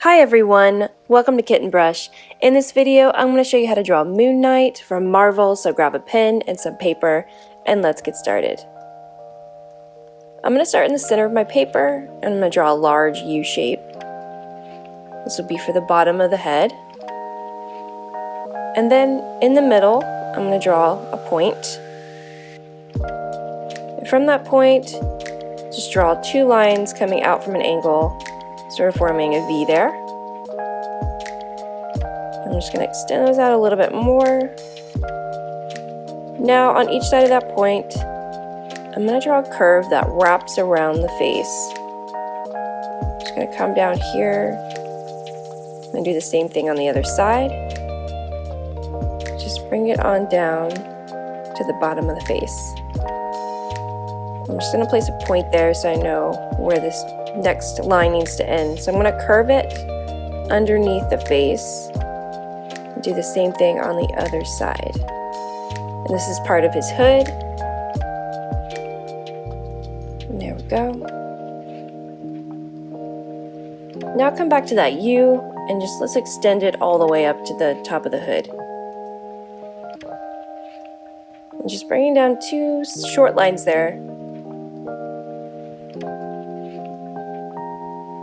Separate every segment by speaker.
Speaker 1: Hi everyone, welcome to Kitten Brush. In this video, I'm going to show you how to draw Moon Knight from Marvel, so grab a pen and some paper, and let's get started. I'm going to start in the center of my paper, and I'm going to draw a large U shape. This will be for the bottom of the head. And then in the middle, I'm going to draw a point. And from that point, just draw two lines coming out from an angle, sort of forming a V there. I'm just going to extend those out a little bit more. Now on each side of that point, I'm going to draw a curve that wraps around the face. I'm just going to come down here and do the same thing on the other side. Just bring it on down to the bottom of the face. I'm just going to place a point there so I know where this next line needs to end. So I'm going to curve it underneath the face and do the same thing on the other side. And this is part of his hood. And there we go. Now come back to that U and just let's extend it all the way up to the top of the hood. And just bringing down two short lines there.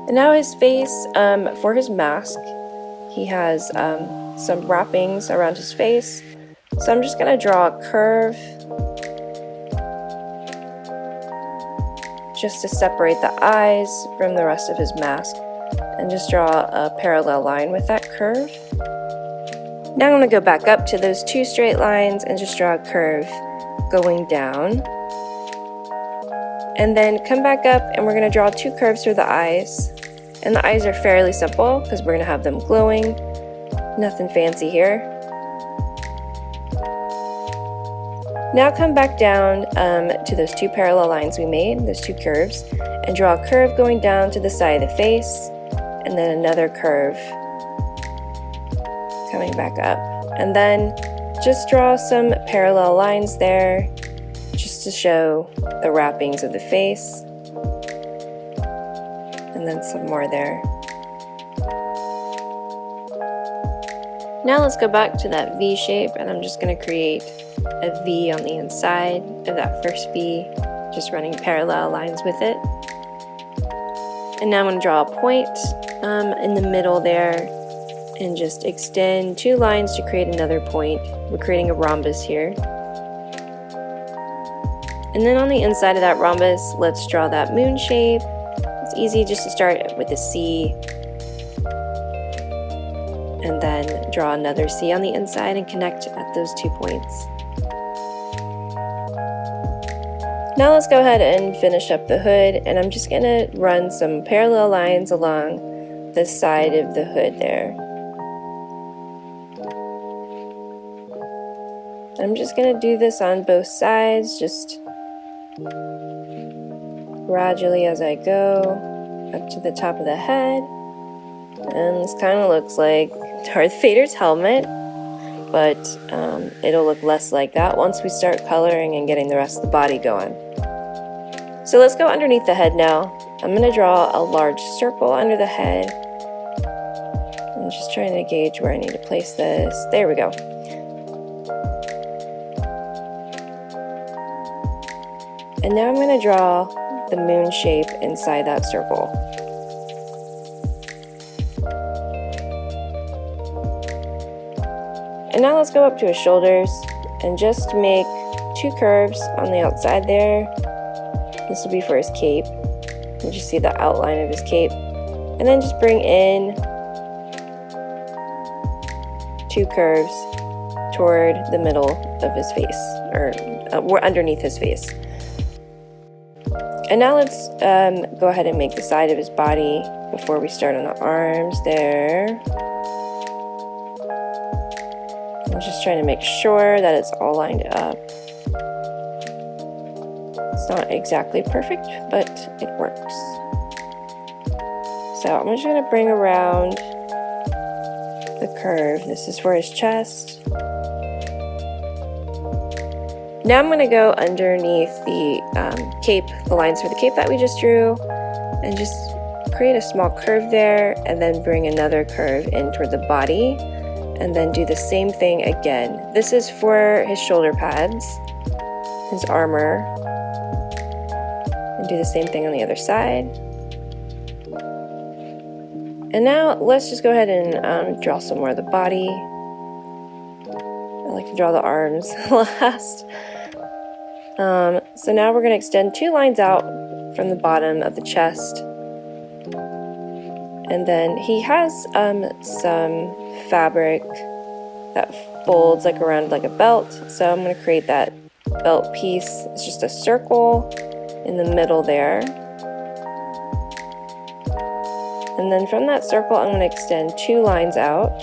Speaker 1: And now his face, for his mask, he has some wrappings around his face. So I'm just going to draw a curve just to separate the eyes from the rest of his mask. And just draw a parallel line with that curve. Now I'm going to go back up to those two straight lines and just draw a curve going down. And then come back up and we're going to draw two curves for the eyes. And the eyes are fairly simple because we're going to have them glowing. Nothing fancy here. Now come back down to those two parallel lines we made, those two curves, and draw a curve going down to the side of the face, and then another curve coming back up. And then just draw some parallel lines there just to show the wrappings of the face. And then some more there. Now let's go back to that V shape, and I'm just going to create a V on the inside of that first V, just running parallel lines with it. And now I'm going to draw a point in the middle there and just extend two lines to create another point. We're creating a rhombus here. And then on the inside of that rhombus, let's draw that moon shape. It's easy just to start with a C and then draw another C on the inside and connect at those 2 points. Now let's go ahead and finish up the hood, and I'm just going to run some parallel lines along the side of the hood there. I'm just going to do this on both sides, just gradually as I go up to the top of the head. And this kind of looks like Darth Vader's helmet, but it'll look less like that once we start coloring and getting the rest of the body going. So let's go underneath the head now. I'm going to draw a large circle under the head. I'm just trying to gauge where I need to place this. There we go. And now I'm going to draw the moon shape inside that circle. And now let's go up to his shoulders and just make two curves on the outside there. This will be for his cape. You just see the outline of his cape. And then just bring in two curves toward the middle of his face, or underneath his face. And now let's go ahead and make the side of his body before we start on the arms there. I'm just trying to make sure that it's all lined up. It's not exactly perfect, but it works. So I'm just going to bring around the curve. This is for his chest. Now I'm going to go underneath the cape, the lines for the cape that we just drew, and just create a small curve there and then bring another curve in toward the body, and then do the same thing again. This is for his shoulder pads, his armor, and do the same thing on the other side. And now let's just go ahead and draw some more of the body. I like to draw the arms last. So now we're going to extend 2 lines out from the bottom of the chest. And then he has some fabric that folds like around like a belt. So I'm going to create that belt piece. It's just a circle in the middle there. And then from that circle, I'm going to extend 2 lines out.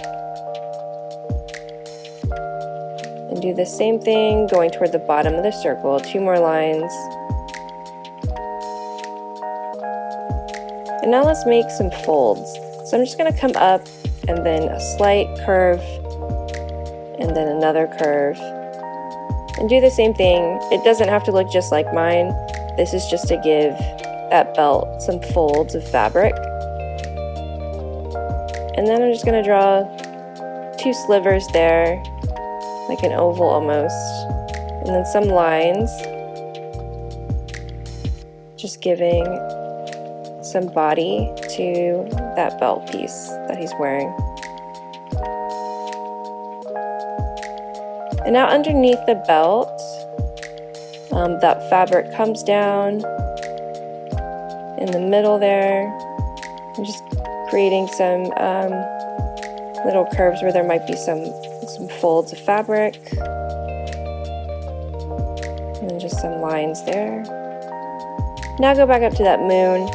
Speaker 1: And do the same thing going toward the bottom of the circle, 2 more lines. And now let's make some folds. So I'm just going to come up and then a slight curve and then another curve. And do the same thing. It doesn't have to look just like mine. This is just to give that belt some folds of fabric. And then I'm just going to draw 2 slivers there, like an oval almost, and then some lines, just giving some body to that belt piece that he's wearing. And now underneath the belt, that fabric comes down in the middle there. I'm just creating some little curves where there might be some folds of fabric, and then just some lines there. Now go back up to that moon.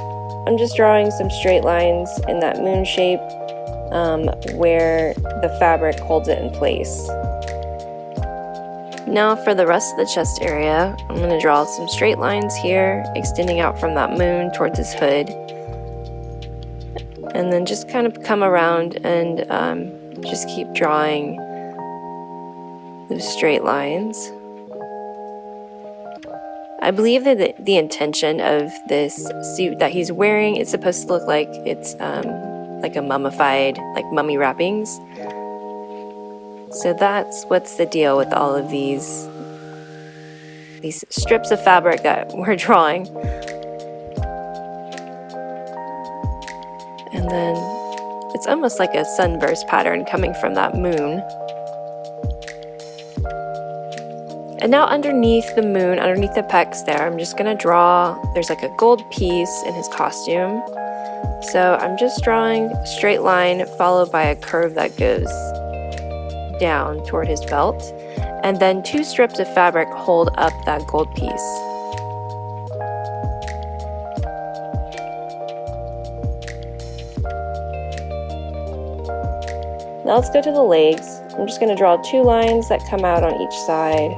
Speaker 1: I'm just drawing some straight lines in that moon shape where the fabric holds it in place. Now for the rest of the chest area, I'm going to draw some straight lines here, extending out from that moon towards his hood. And then just kind of come around and just keep drawing those straight lines. I believe that the intention of this suit that he's wearing is supposed to look like it's like a mummified, like mummy wrappings. So that's what's the deal with all of these strips of fabric that we're drawing. And then it's almost like a sunburst pattern coming from that moon. And now underneath the moon, underneath the pecs there, I'm just gonna draw, there's like a gold piece in his costume. So I'm just drawing a straight line followed by a curve that goes down toward his belt. And then 2 strips of fabric hold up that gold piece. Now let's go to the legs. I'm just going to draw 2 lines that come out on each side.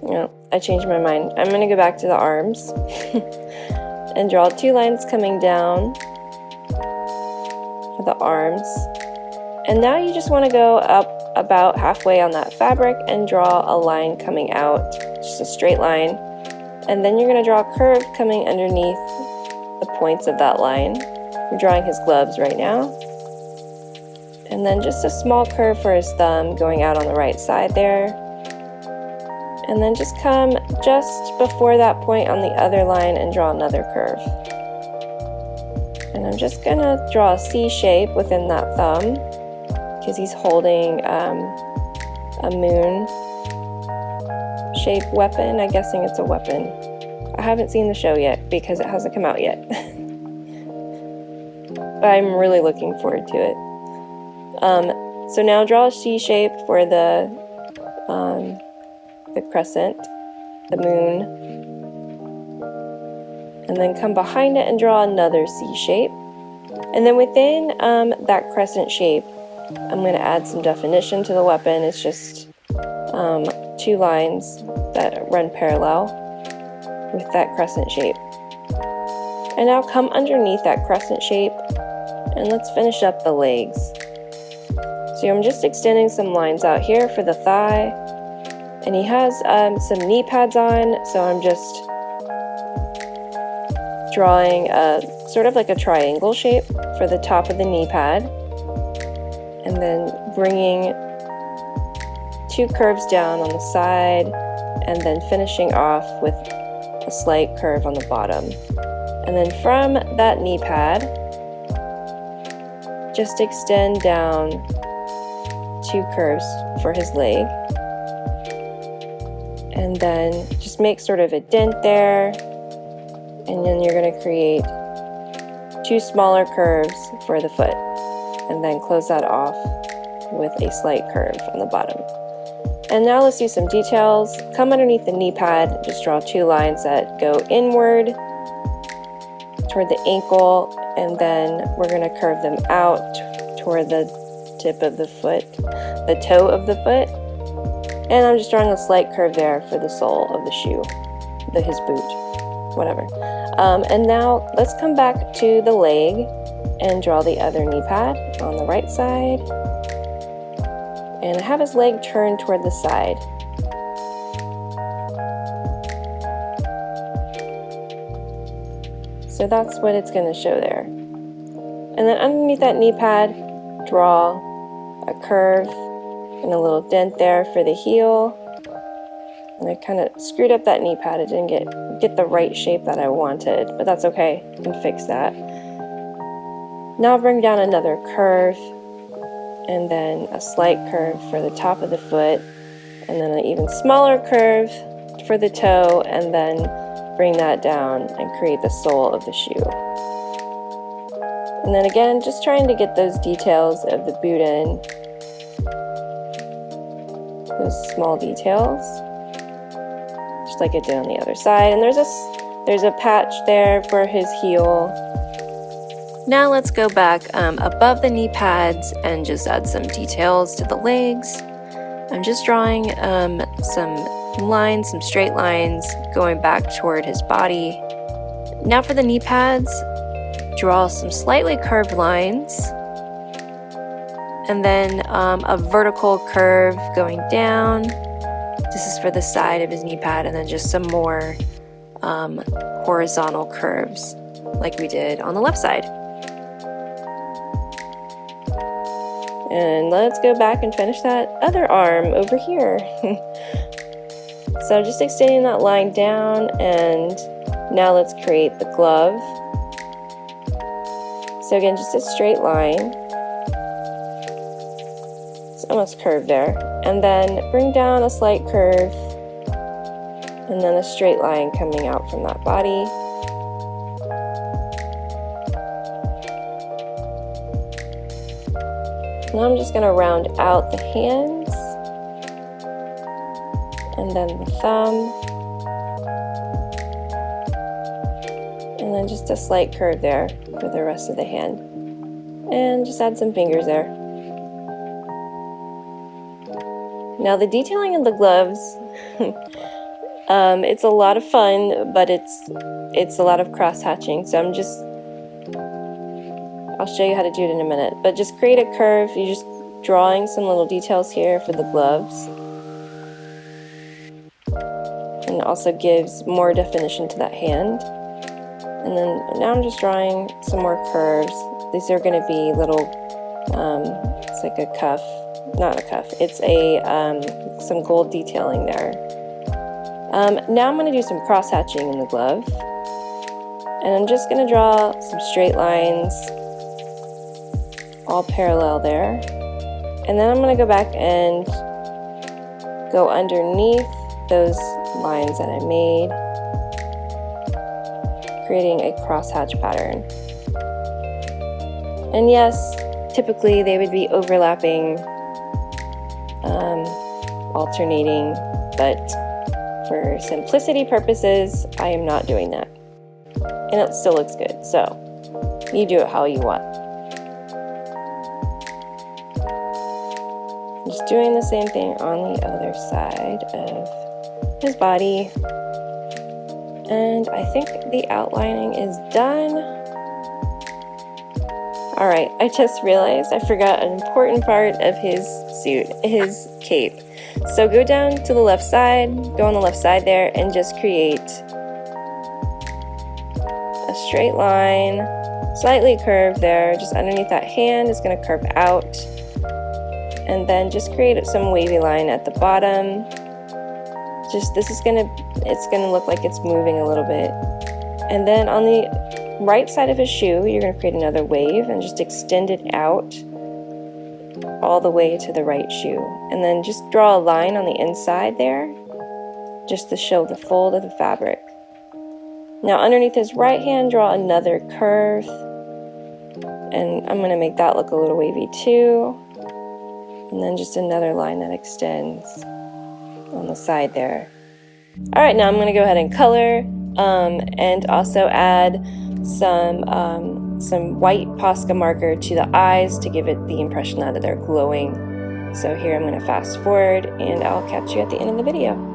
Speaker 1: No, I changed my mind. I'm going to go back to the arms and draw 2 lines coming down for the arms. And now you just want to go up about halfway on that fabric and draw a line coming out, just a straight line. And then you're going to draw a curve coming underneath the points of that line. We're drawing his gloves right now. And then just a small curve for his thumb going out on the right side there. And then just come just before that point on the other line and draw another curve. And I'm just gonna draw a C shape within that thumb because he's holding a moon shape weapon. I'm guessing it's a weapon. I haven't seen the show yet because it hasn't come out yet. But I'm really looking forward to it. So now draw a C shape for the crescent, the moon. And then come behind it and draw another C shape. And then within that crescent shape, I'm going to add some definition to the weapon. It's just 2 lines that run parallel with that crescent shape. And now come underneath that crescent shape and let's finish up the legs. So I'm just extending some lines out here for the thigh, and he has some knee pads on, so I'm just drawing a sort of like a triangle shape for the top of the knee pad, and then bringing 2 curves down on the side, and then finishing off with a slight curve on the bottom. And then from that knee pad, just extend down 2 curves for his leg, and then just make sort of a dent there, and then you're going to create 2 smaller curves for the foot, and then close that off with a slight curve on the bottom. And now let's do some details. Come underneath the knee pad, just draw 2 lines that go inward toward the ankle, and then we're going to curve them out toward the tip of the foot, the toe of the foot. And I'm just drawing a slight curve there for the sole of the shoe, his boot, whatever. And now let's come back to the leg and draw the other knee pad on the right side. And have his leg turned toward the side. So that's what it's going to show there. And then underneath that knee pad, draw a curve and a little dent there for the heel. And I kind of screwed up that knee pad. It didn't get the right shape that I wanted, but that's okay. I can fix that. Now bring down another curve, and then a slight curve for the top of the foot, and then an even smaller curve for the toe, and then bring that down and create the sole of the shoe. And then again, just trying to get those details of the boot in, those small details, just like it did on the other side. And there's a patch there for his heel. Now let's go back above the knee pads and just add some details to the legs. I'm just drawing some lines, some straight lines going back toward his body. Now for the knee pads, draw some slightly curved lines, and then a vertical curve going down. This is for the side of his knee pad, and then just some more horizontal curves like we did on the left side. And let's go back and finish that other arm over here. So just extending that line down, and now let's create the glove. So again, just a straight line. It's almost curved there. And then bring down a slight curve, and then a straight line coming out from that body. Now I'm just going to round out the hands, and then the thumb, and then just a slight curve there for the rest of the hand. And just add some fingers there. Now the detailing of the gloves, it's a lot of fun, but it's a lot of cross-hatching, so I'll show you how to do it in a minute, but just create a curve. You're just drawing some little details here for the gloves, and it also gives more definition to that hand. And then now I'm just drawing some more curves. These are going to be little, it's like a cuff, not a cuff, it's a some gold detailing there. Now I'm going to do some cross hatching in the glove, and I'm just going to draw some straight lines all parallel there, and then I'm going to go back and go underneath those lines that I made, creating a crosshatch pattern. And yes, typically they would be overlapping, alternating, but for simplicity purposes, I am not doing that. And it still looks good, so you do it how you want. Just doing the same thing on the other side of his body. And I think the outlining is done. Alright, I just realized I forgot an important part of his suit, his cape. So go down to the left side, go on the left side there, and just create a straight line, slightly curved there, just underneath that hand. It's going to curve out. And then just create some wavy line at the bottom. It's gonna look like it's moving a little bit. And then on the right side of his shoe, you're gonna create another wave and just extend it out all the way to the right shoe. And then just draw a line on the inside there, just to show the fold of the fabric. Now underneath his right hand, draw another curve. And I'm gonna make that look a little wavy too. And then just another line that extends on the side there. All right, now I'm going to go ahead and color and also add some white Posca marker to the eyes to give it the impression that they're glowing. So here I'm going to fast forward and I'll catch you at the end of the video.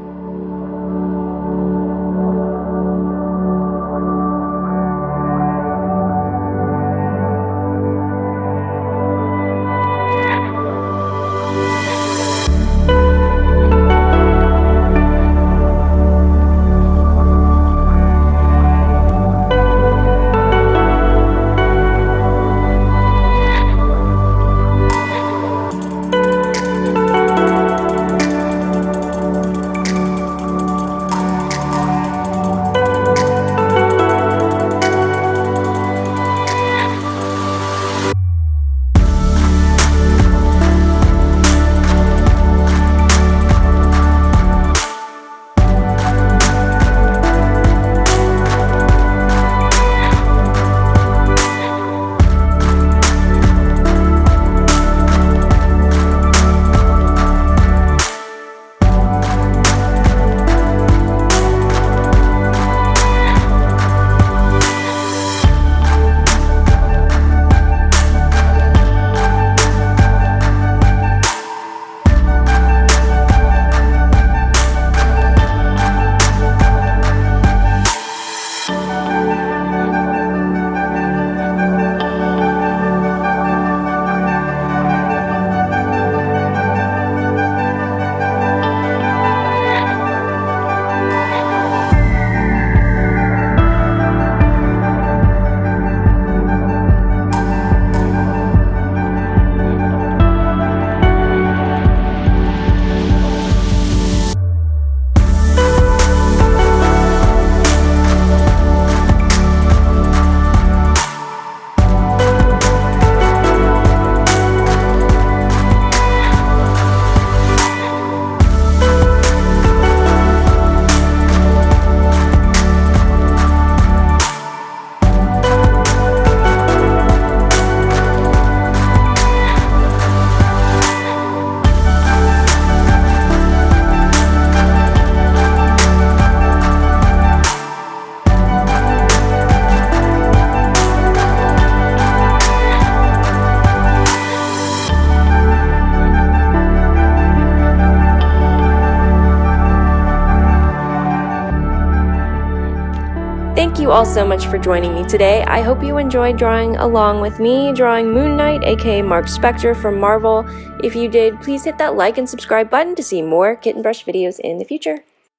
Speaker 1: Thank you all so much for joining me today. I hope you enjoyed drawing along with me, drawing Moon Knight, aka Marc Spector from Marvel. If you did, please hit that like and subscribe button to see more Kit and Brush videos in the future.